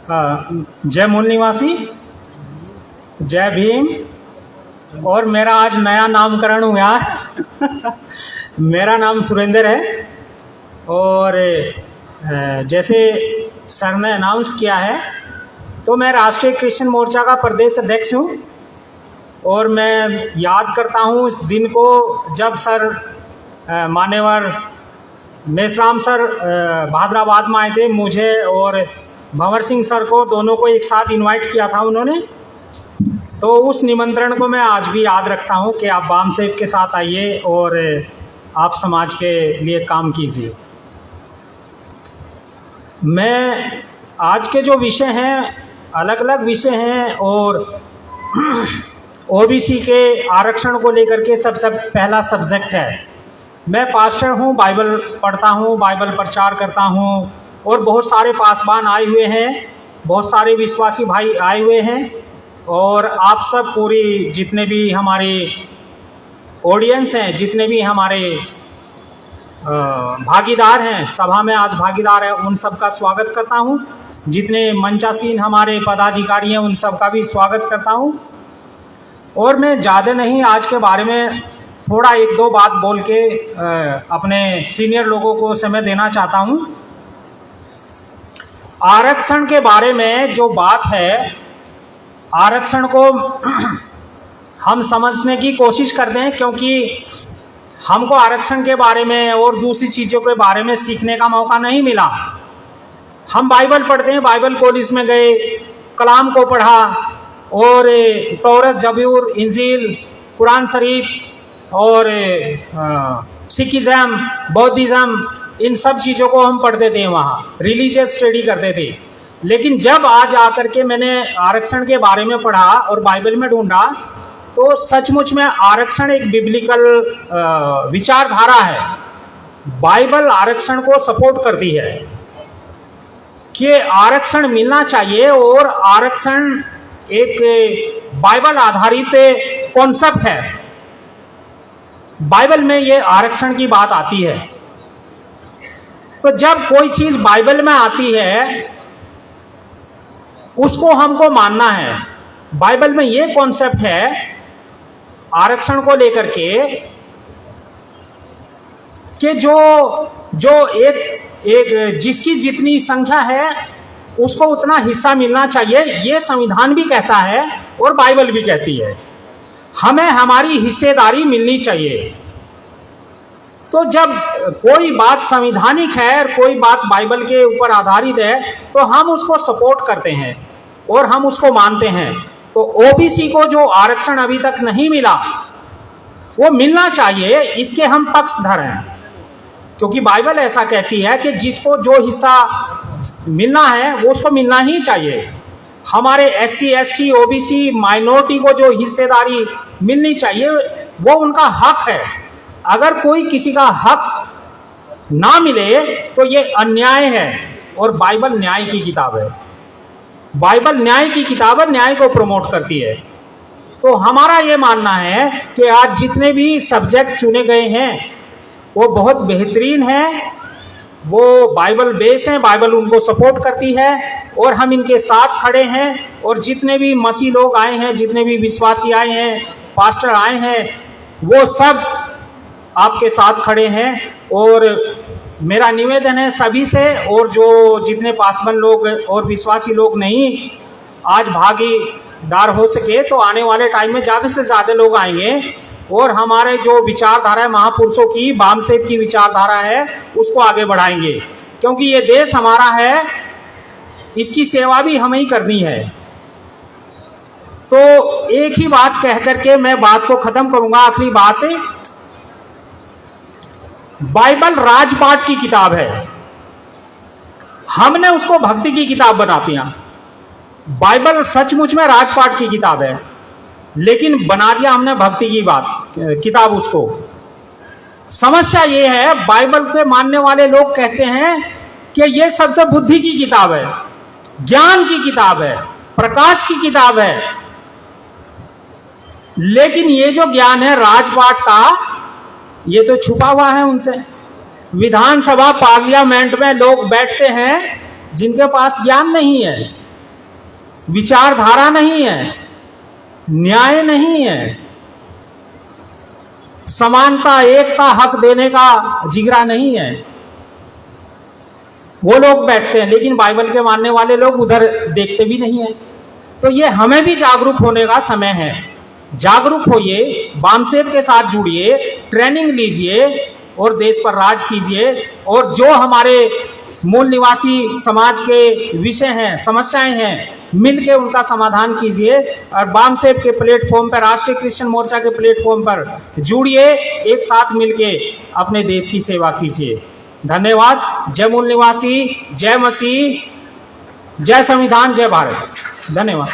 जय मूल निवासी, जय भीम। और मेरा आज नया नामकरण हुआ मेरा नाम सुरेंद्र है और जैसे सर ने अनाउंस किया है तो मैं राष्ट्रीय क्रिश्चियन मोर्चा का प्रदेश अध्यक्ष हूँ। और मैं याद करता हूँ इस दिन को जब सर मान्यवर मेसराम सर भादराबाद में आए थे, मुझे और भंवर सिंह सर को दोनों को एक साथ इनवाइट किया था उन्होंने। तो उस निमंत्रण को मैं आज भी याद रखता हूँ कि आप बाम सेफ के साथ आइए और आप समाज के लिए काम कीजिए। मैं आज के जो विषय हैं अलग अलग विषय हैं और ओबीसी के आरक्षण को लेकर के सबसे पहला सब्जेक्ट है। मैं पास्टर हूँ, बाइबल पढ़ता हूँ, बाइबल प्रचार करता हूँ और बहुत सारे पासवान आए हुए हैं, बहुत सारे विश्वासी भाई आए हुए हैं और आप सब पूरी जितने भी हमारे ऑडियंस हैं, जितने भी हमारे भागीदार हैं, सभा में आज भागीदार हैं, उन सब का स्वागत करता हूँ। जितने मंचासीन हमारे पदाधिकारी हैं उन सब का भी स्वागत करता हूँ। और मैं ज़्यादा नहीं आज के बारे में थोड़ा एक दो बात बोल के अपने सीनियर लोगों को समय देना चाहता हूँ। आरक्षण के बारे में जो बात है, आरक्षण को हम समझने की कोशिश करते हैं क्योंकि हमको आरक्षण के बारे में और दूसरी चीज़ों के बारे में सीखने का मौका नहीं मिला। हम बाइबल पढ़ते हैं, बाइबल कॉलेज में गए, कलाम को पढ़ा और तौरत, जबूर, इंजील, कुरान शरीफ और सिखिज़म, बौद्धिज़्म, इन सब चीज़ों को हम पढ़ते थे, वहाँ रिलीजियस स्टडी करते थे। लेकिन जब आज आकर के मैंने आरक्षण के बारे में पढ़ा और बाइबल में ढूंढा तो सचमुच में आरक्षण एक बिब्लिकल विचारधारा है। बाइबल आरक्षण को सपोर्ट करती है कि आरक्षण मिलना चाहिए और आरक्षण एक बाइबल आधारित कॉन्सेप्ट है। बाइबल में ये आरक्षण की बात आती है। तो जब कोई चीज बाइबल में आती है उसको हमको मानना है। बाइबल में ये कॉन्सेप्ट है आरक्षण को लेकर के कि जो एक जिसकी जितनी संख्या है उसको उतना हिस्सा मिलना चाहिए, ये संविधान भी कहता है और बाइबल भी कहती है। हमें हमारी हिस्सेदारी मिलनी चाहिए। तो जब कोई बात संवैधानिक है और कोई बात बाइबल के ऊपर आधारित है तो हम उसको सपोर्ट करते हैं और हम उसको मानते हैं। तो ओबीसी को जो आरक्षण अभी तक नहीं मिला वो मिलना चाहिए, इसके हम पक्षधर हैं क्योंकि बाइबल ऐसा कहती है कि जिसको जो हिस्सा मिलना है वो उसको मिलना ही चाहिए। हमारे एससी, एसटी, ओबीसी, माइनॉरिटी को जो हिस्सेदारी मिलनी चाहिए वो उनका हक है। अगर कोई किसी का हक ना मिले तो ये अन्याय है और बाइबल न्याय की किताब है। बाइबल न्याय की किताब है, न्याय को प्रमोट करती है। तो हमारा ये मानना है कि आज जितने भी सब्जेक्ट चुने गए हैं वो बहुत बेहतरीन है, वो बाइबल बेस हैं, बाइबल उनको सपोर्ट करती है और हम इनके साथ खड़े हैं। और जितने भी मसीह लोग आए हैं, जितने भी विश्वासी आए हैं, पास्टर आए हैं, वो सब आपके साथ खड़े हैं। और मेरा निवेदन है सभी से, और जो जितने पासवान लोग और विश्वासी लोग नहीं आज भागीदार हो सके तो आने वाले टाइम में ज़्यादा से ज़्यादा लोग आएंगे और हमारे जो विचारधारा है महापुरुषों की, बाम सेफ की विचारधारा है, उसको आगे बढ़ाएंगे। क्योंकि ये देश हमारा है, इसकी सेवा भी हमें ही करनी है। तो एक ही बात कह करके मैं बात को खत्म करूंगा। आखिरी बात, बाइबल राजपाट की किताब है, हमने उसको भक्ति की किताब बना दिया। बाइबल सचमुच में राजपाट की किताब है लेकिन बना दिया हमने भक्ति की किताब उसको। समस्या ये है, बाइबल के मानने वाले लोग कहते हैं कि ये सबसे बुद्धि की किताब है, ज्ञान की किताब है, प्रकाश की किताब है। लेकिन ये जो ज्ञान है राजपाट का, ये तो छुपा हुआ है उनसे। विधानसभा पार्लियामेंट में लोग बैठते हैं जिनके पास ज्ञान नहीं है, विचारधारा नहीं है, न्याय नहीं है, समानता, एकता, हक देने का जिगरा नहीं है। वो लोग बैठते हैं, लेकिन बाइबल के मानने वाले लोग उधर देखते भी नहीं है। तो ये हमें भी जागरूक होने का समय है। जागरूक होइए, बामसेब के साथ जुड़िए, ट्रेनिंग लीजिए और देश पर राज कीजिए। और जो हमारे मूल निवासी समाज के विषय हैं, समस्याएं हैं, मिलके उनका समाधान कीजिए। और बामसेब के प्लेटफॉर्म पर, राष्ट्रीय क्रिश्चियन मोर्चा के प्लेटफॉर्म पर जुड़िए, एक साथ मिलके अपने देश की सेवा कीजिए। धन्यवाद। जय मूल निवासी, जय मसीह, जय संविधान, जय भारत। धन्यवाद।